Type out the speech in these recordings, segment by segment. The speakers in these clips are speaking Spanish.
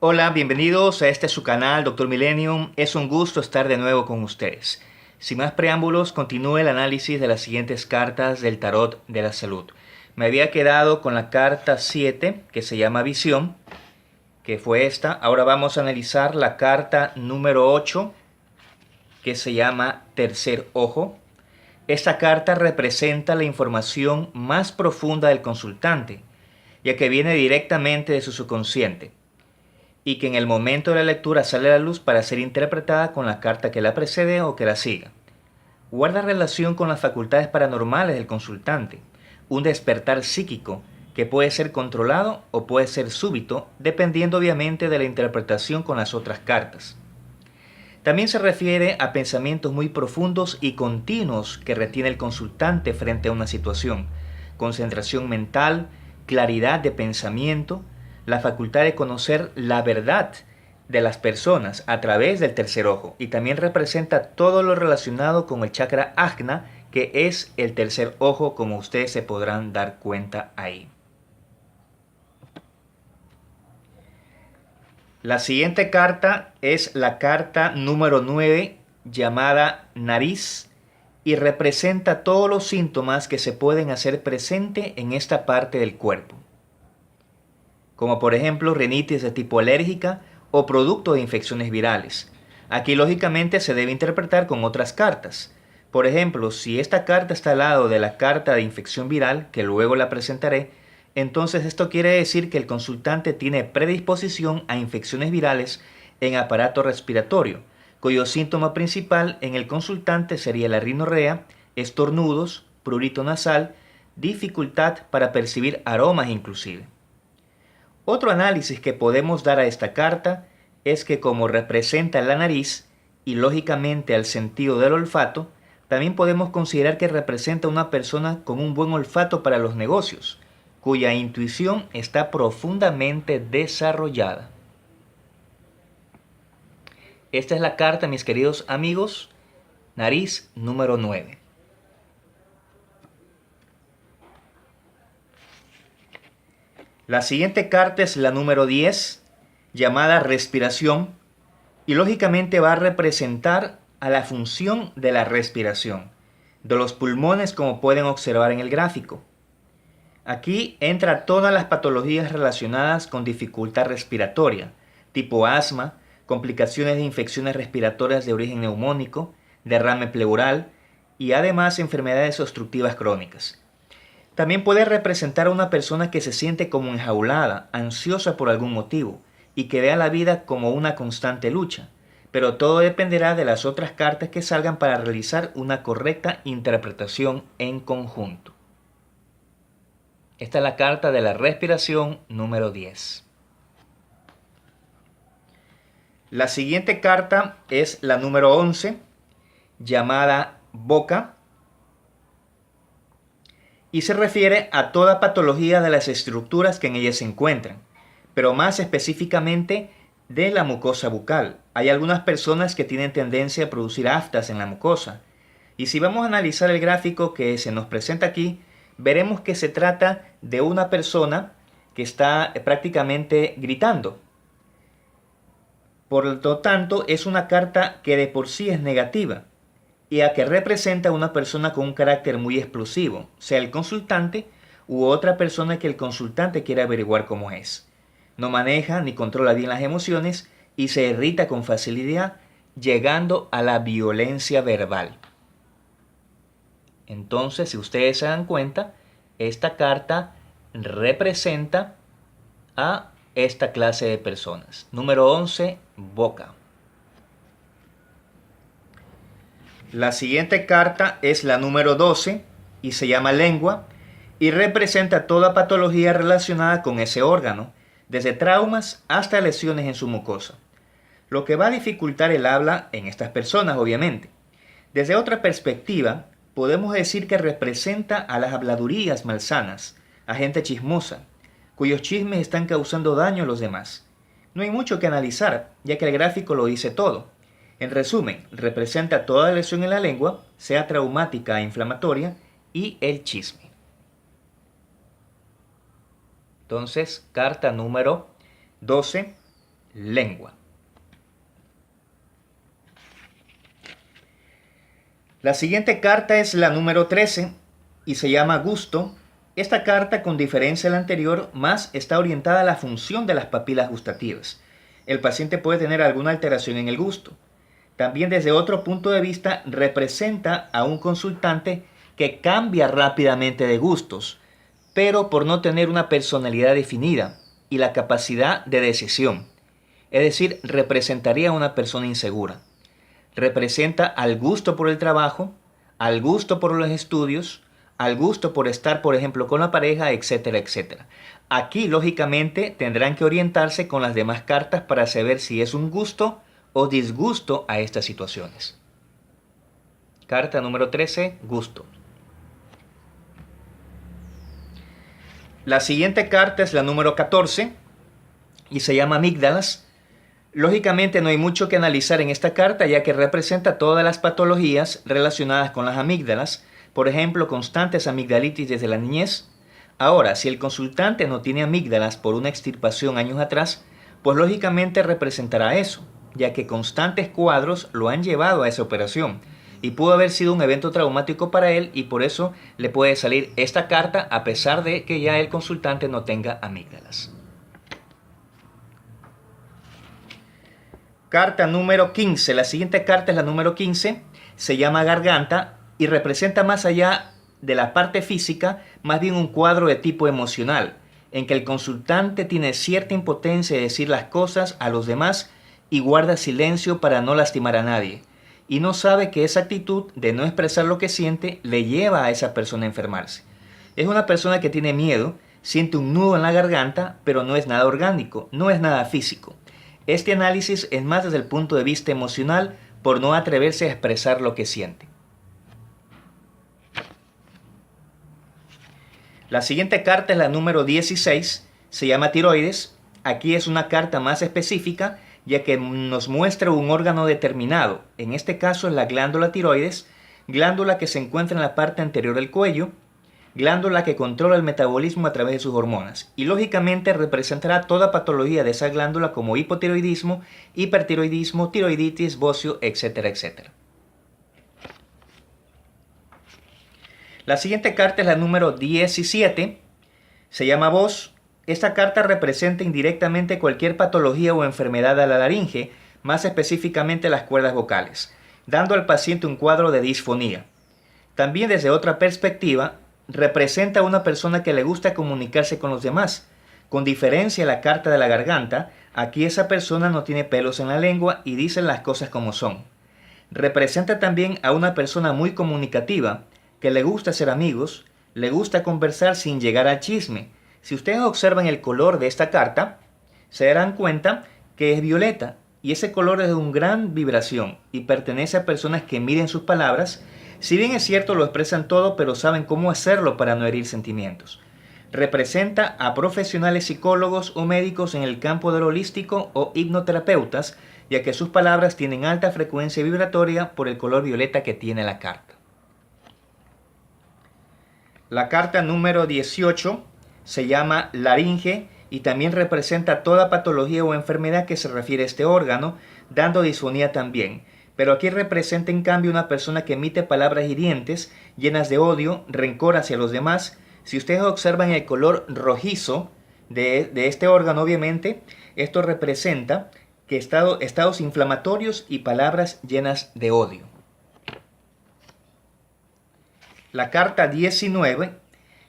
Hola, bienvenidos a este su canal, Doctor Millennium. Es un gusto estar de nuevo con ustedes. Sin más preámbulos, continúe el análisis de las siguientes cartas del tarot de la salud. Me había quedado con la carta 7, que se llama Visión, que fue esta. Ahora vamos a analizar la carta número 8, que se llama Tercer Ojo. Esta carta representa la información más profunda del consultante, ya que viene directamente de su subconsciente y que en el momento de la lectura sale a la luz para ser interpretada con la carta que la precede o que la siga. Guarda relación con las facultades paranormales del consultante, un despertar psíquico que puede ser controlado o puede ser súbito, dependiendo obviamente de la interpretación con las otras cartas. También se refiere a pensamientos muy profundos y continuos que retiene el consultante frente a una situación, concentración mental, claridad de pensamiento, la facultad de conocer la verdad de las personas a través del tercer ojo, y también representa todo lo relacionado con el chakra Ajna, que es el tercer ojo, como ustedes se podrán dar cuenta ahí. La siguiente carta es la carta número 9, llamada Nariz, y representa todos los síntomas que se pueden hacer presente en esta parte del cuerpo, como por ejemplo rinitis de tipo alérgica o producto de infecciones virales. Aquí lógicamente se debe interpretar con otras cartas. Por ejemplo, si esta carta está al lado de la carta de infección viral, que luego la presentaré, entonces esto quiere decir que el consultante tiene predisposición a infecciones virales en aparato respiratorio, cuyo síntoma principal en el consultante sería la rinorrea, estornudos, prurito nasal, dificultad para percibir aromas inclusive. Otro análisis que podemos dar a esta carta es que como representa la nariz y lógicamente al sentido del olfato, también podemos considerar que representa una persona con un buen olfato para los negocios, cuya intuición está profundamente desarrollada. Esta es la carta, mis queridos amigos, nariz número 9. La siguiente carta es la número 10, llamada respiración, y lógicamente va a representar a la función de la respiración, de los pulmones, como pueden observar en el gráfico. Aquí entra todas las patologías relacionadas con dificultad respiratoria, tipo asma, complicaciones de infecciones respiratorias de origen neumónico, derrame pleural y además enfermedades obstructivas crónicas. También puede representar a una persona que se siente como enjaulada, ansiosa por algún motivo, y que vea la vida como una constante lucha, pero todo dependerá de las otras cartas que salgan para realizar una correcta interpretación en conjunto. Esta es la carta de la respiración número 10. La siguiente carta es la número 11, llamada boca, y se refiere a toda patología de las estructuras que en ella se encuentran, pero más específicamente de la mucosa bucal. Hay algunas personas que tienen tendencia a producir aftas en la mucosa, y si vamos a analizar el gráfico que se nos presenta aquí, veremos que se trata de una persona que está prácticamente gritando. Por lo tanto, es una carta que de por sí es negativa y a que representa a una persona con un carácter muy explosivo, sea el consultante u otra persona que el consultante quiere averiguar cómo es. No maneja ni controla bien las emociones y se irrita con facilidad, llegando a la violencia verbal. Entonces, si ustedes se dan cuenta, esta carta representa a esta clase de personas. Número 11, boca. La siguiente carta es la número 12 y se llama lengua y representa toda patología relacionada con ese órgano, desde traumas hasta lesiones en su mucosa, lo que va a dificultar el habla en estas personas, obviamente. Desde otra perspectiva, podemos decir que representa a las habladurías malsanas, a gente chismosa, cuyos chismes están causando daño a los demás. No hay mucho que analizar, ya que el gráfico lo dice todo. En resumen, representa toda lesión en la lengua, sea traumática e inflamatoria, y el chisme. Entonces, carta número 12, lengua. La siguiente carta es la número 13 y se llama gusto. Esta carta, con diferencia de la anterior, más está orientada a la función de las papilas gustativas. El paciente puede tener alguna alteración en el gusto. También, desde otro punto de vista, representa a un consultante que cambia rápidamente de gustos, pero por no tener una personalidad definida y la capacidad de decisión. Es decir, representaría a una persona insegura. Representa al gusto por el trabajo, al gusto por los estudios, al gusto por estar, por ejemplo, con la pareja, etcétera, etcétera. Aquí, lógicamente, tendrán que orientarse con las demás cartas para saber si es un gusto o disgusto a estas situaciones. Carta número 13, gusto. La siguiente carta es la número 14 y se llama amígdalas. Lógicamente no hay mucho que analizar en esta carta, ya que representa todas las patologías relacionadas con las amígdalas, por ejemplo, constantes amigdalitis desde la niñez. Ahora, si el consultante no tiene amígdalas por una extirpación años atrás, pues lógicamente representará eso, ya que constantes cuadros lo han llevado a esa operación y pudo haber sido un evento traumático para él, y por eso le puede salir esta carta a pesar de que ya el consultante no tenga amígdalas. Carta número 15. La siguiente carta es la número 15. Se llama garganta y representa, más allá de la parte física, más bien un cuadro de tipo emocional, en que el consultante tiene cierta impotencia de decir las cosas a los demás y guarda silencio para no lastimar a nadie. Y no sabe que esa actitud de no expresar lo que siente le lleva a esa persona a enfermarse. Es una persona que tiene miedo, siente un nudo en la garganta, pero no es nada orgánico, no es nada físico. Este análisis es más desde el punto de vista emocional, por no atreverse a expresar lo que siente. La siguiente carta es la número 16, se llama tiroides. Aquí es una carta más específica, ya que nos muestra un órgano determinado. En este caso es la glándula tiroides, glándula que se encuentra en la parte anterior del cuello, glándula que controla el metabolismo a través de sus hormonas, y lógicamente representará toda patología de esa glándula como hipotiroidismo, hipertiroidismo, tiroiditis, bocio, etcétera, etcétera. La siguiente carta es la número 17, se llama voz. Esta carta representa indirectamente cualquier patología o enfermedad de la laringe, más específicamente las cuerdas vocales, dando al paciente un cuadro de disfonía. También, desde otra perspectiva, representa a una persona que le gusta comunicarse con los demás. Con diferencia a la carta de la garganta, aquí esa persona no tiene pelos en la lengua y dice las cosas como son. Representa también a una persona muy comunicativa, que le gusta ser amigos, le gusta conversar sin llegar al chisme. Si ustedes observan el color de esta carta, se darán cuenta que es violeta, y ese color es de una gran vibración y pertenece a personas que miden sus palabras. Si bien es cierto, lo expresan todo, pero saben cómo hacerlo para no herir sentimientos. Representa a profesionales psicólogos o médicos en el campo del holístico o hipnoterapeutas, ya que sus palabras tienen alta frecuencia vibratoria por el color violeta que tiene la carta. La carta número 18 se llama laringe y también representa toda patología o enfermedad que se refiere a este órgano, dando disfonía también. Pero aquí representa en cambio una persona que emite palabras hirientes, llenas de odio, rencor hacia los demás. Si ustedes observan el color rojizo de este órgano, obviamente, esto representa que estados inflamatorios y palabras llenas de odio. La carta 19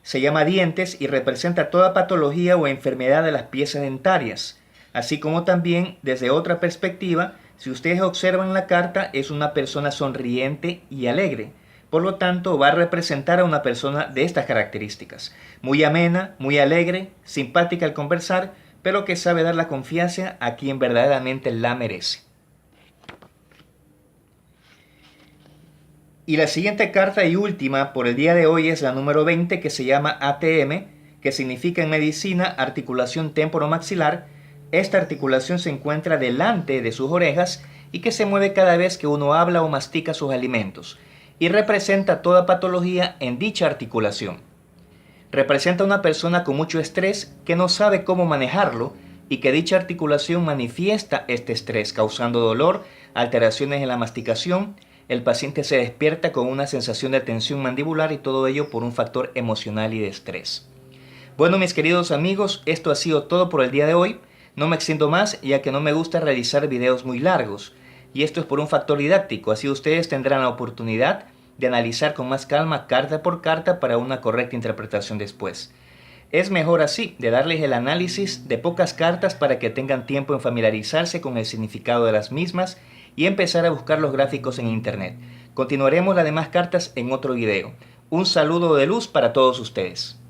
se llama dientes y representa toda patología o enfermedad de las piezas dentarias, así como también, desde otra perspectiva, si ustedes observan la carta, es una persona sonriente y alegre. Por lo tanto, va a representar a una persona de estas características: muy amena, muy alegre, simpática al conversar, pero que sabe dar la confianza a quien verdaderamente la merece. Y la siguiente carta y última por el día de hoy es la número 20, que se llama ATM, que significa en medicina articulación temporomaxilar. Esta articulación se encuentra delante de sus orejas y que se mueve cada vez que uno habla o mastica sus alimentos, y representa toda patología en dicha articulación. Representa a una persona con mucho estrés que no sabe cómo manejarlo y que dicha articulación manifiesta este estrés, causando dolor, alteraciones en la masticación. El paciente se despierta con una sensación de tensión mandibular y todo ello por un factor emocional y de estrés. Bueno, mis queridos amigos, esto ha sido todo por el día de hoy. No me extiendo más, ya que no me gusta realizar videos muy largos. Y esto es por un factor didáctico, así ustedes tendrán la oportunidad de analizar con más calma carta por carta para una correcta interpretación después. Es mejor así, de darles el análisis de pocas cartas para que tengan tiempo en familiarizarse con el significado de las mismas y empezar a buscar los gráficos en internet. Continuaremos las demás cartas en otro video. Un saludo de luz para todos ustedes.